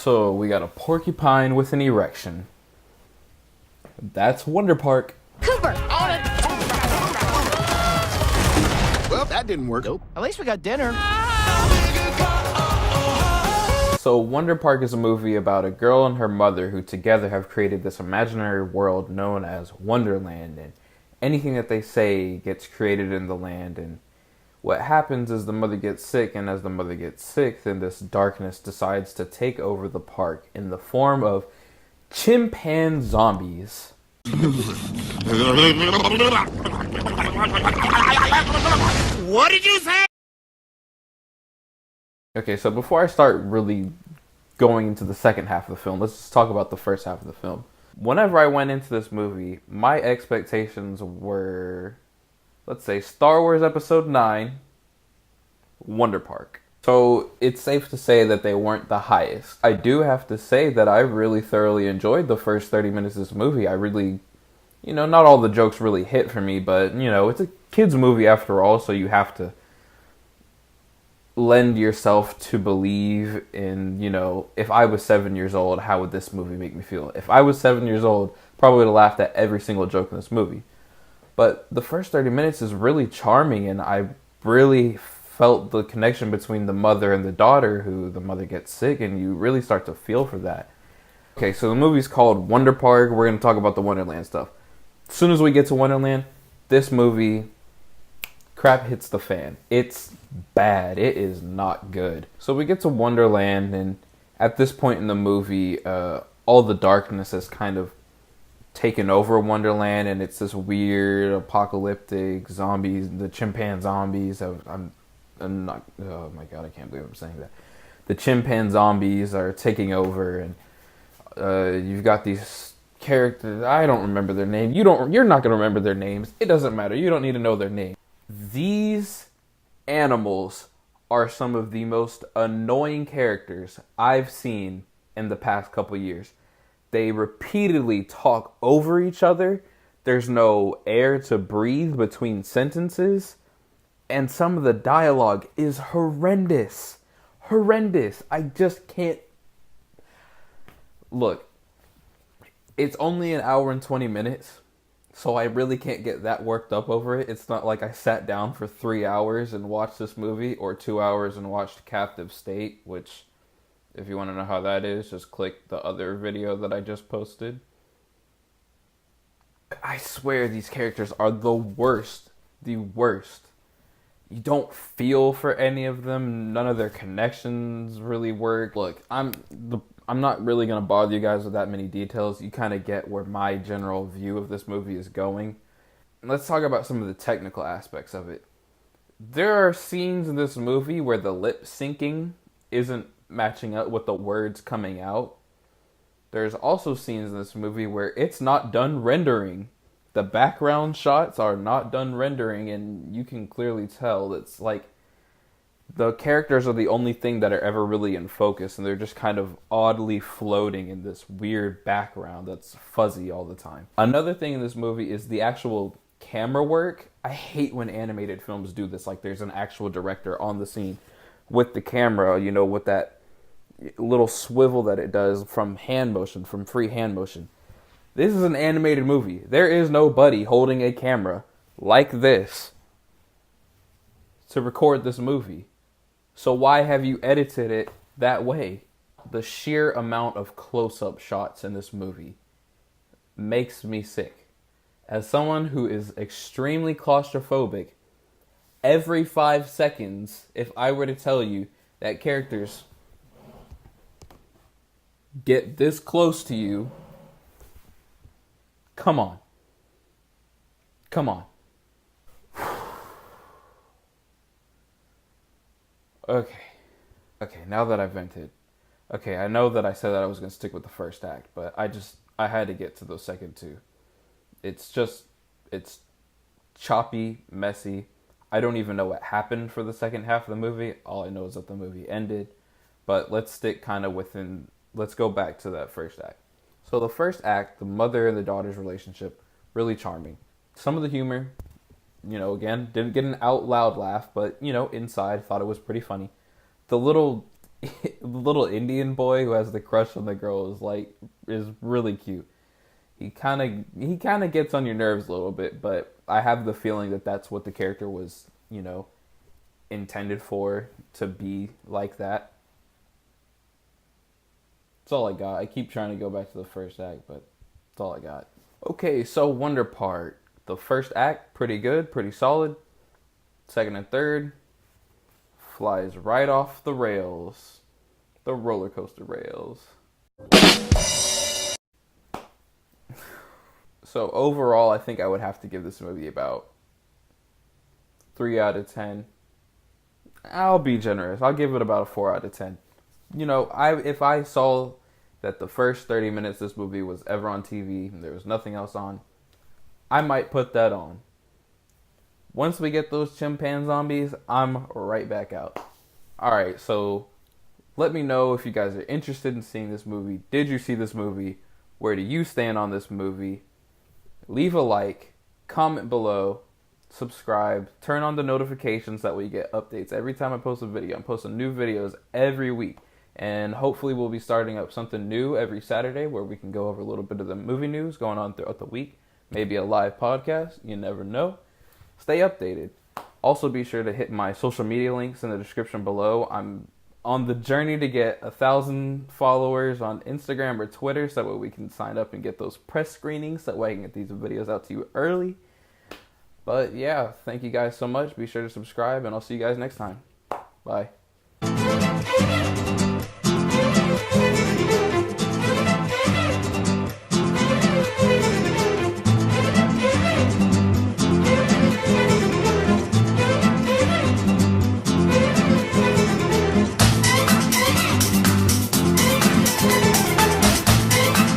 So we got a porcupine with an erection. That's Wonder Park. Cooper! Well, that didn't work. Nope. At least we got dinner. So Wonder Park is a movie about a girl and her mother who together have created this imaginary world known as Wonderland, and anything that they say gets created in the land. And what happens is the mother gets sick, and as the mother gets sick, then this darkness decides to take over the park in the form of chimpanzee zombies. What did you say? Okay, so before I start really going into the second half of the film, let's just talk about the first half of the film. Whenever I went into this movie, my expectations were, let's say, Star Wars Episode 9, Wonder Park. So it's safe to say that they weren't the highest. I do have to say that I really thoroughly enjoyed the first 30 minutes of this movie. I really, not all the jokes really hit for me, but, it's a kid's movie after all, so you have to lend yourself to believe in, if I was 7 years old, how would this movie make me feel? If I was 7 years old, probably would have laughed at every single joke in this movie. But the first 30 minutes is really charming, and I really felt the connection between the mother and the daughter, who the mother gets sick, and you really start to feel for that. Okay, so the movie's called Wonder Park. We're going to talk about the Wonderland stuff. As soon as we get to Wonderland, this movie, crap hits the fan. It's bad. It is not good. So we get to Wonderland, and at this point in the movie, all the darkness has kind of taken over Wonderland, and it's this weird apocalyptic zombies. The chimpanzee zombies. I'm not. Oh my god! I can't believe I'm saying that. The chimpanzee zombies are taking over, and you've got these characters. I don't remember their name. You're not gonna remember their names. It doesn't matter. You don't need to know their name. These animals are some of the most annoying characters I've seen in the past couple years. They repeatedly talk over each other. There's no air to breathe between sentences. And some of the dialogue is horrendous. Horrendous. I just can't. Look, it's only an hour and 20 minutes. So I really can't get that worked up over it. It's not like I sat down for 3 hours and watched this movie, or 2 hours and watched Captive State, which, if you want to know how that is, just click the other video that I just posted. I swear these characters are the worst. The worst. You don't feel for any of them. None of their connections really work. Look, I'm not really going to bother you guys with that many details. You kind of get where my general view of this movie is going. Let's talk about some of the technical aspects of it. There are scenes in this movie where the lip syncing isn't matching up with the words coming out. There's also scenes in this movie where it's not done rendering. The background shots are not done rendering, and you can clearly tell it's like the characters are the only thing that are ever really in focus, and they're just kind of oddly floating in this weird background that's fuzzy all the time. Another thing in this movie is the actual camera work. I hate when animated films do this, like there's an actual director on the scene with the camera, with that little swivel that it does from hand motion, from free hand motion. This is an animated movie. There is nobody holding a camera like this to record this movie. So why have you edited it that way? The sheer amount of close-up shots in this movie makes me sick. As someone who is extremely claustrophobic, every 5 seconds, if I were to tell you that characters get this close to you, come on. Come on. Okay, now that I've vented. Okay, I know that I said that I was going to stick with the first act, but I had to get to those second two. It's choppy, messy. I don't even know what happened for the second half of the movie. All I know is that the movie ended. But let's stick kind of let's go back to that first act. So the first act, the mother and the daughter's relationship, really charming. Some of the humor, again, didn't get an out loud laugh, but, inside thought it was pretty funny. The little the little Indian boy who has the crush on the girl is really cute. He kind of gets on your nerves a little bit, but I have the feeling that that's what the character was, intended for, to be like that. That's all I got. I keep trying to go back to the first act, but that's all I got. Okay, so Wonder Part. The first act, pretty good, pretty solid. Second and third, flies right off the rails. The roller coaster rails. So overall, I think I would have to give this movie about 3 out of 10. I'll be generous. I'll give it about a 4 out of 10. If I saw that the first 30 minutes of this movie was ever on TV and there was nothing else on, I might put that on. Once we get those chimpan zombies, I'm right back out. Alright, so let me know if you guys are interested in seeing this movie. Did you see this movie? Where do you stand on this movie? Leave a like, comment below, subscribe, turn on the notifications, that way you get updates every time I post a video. I'm posting new videos every week. And hopefully we'll be starting up something new every Saturday where we can go over a little bit of the movie news going on throughout the week. Maybe a live podcast. You never know. Stay updated. Also be sure to hit my social media links in the description below. I'm on the journey to get 1,000 followers on Instagram or Twitter, so that way we can sign up and get those press screenings, so that way I can get these videos out to you early. But yeah, thank you guys so much. Be sure to subscribe, and I'll see you guys next time. Bye.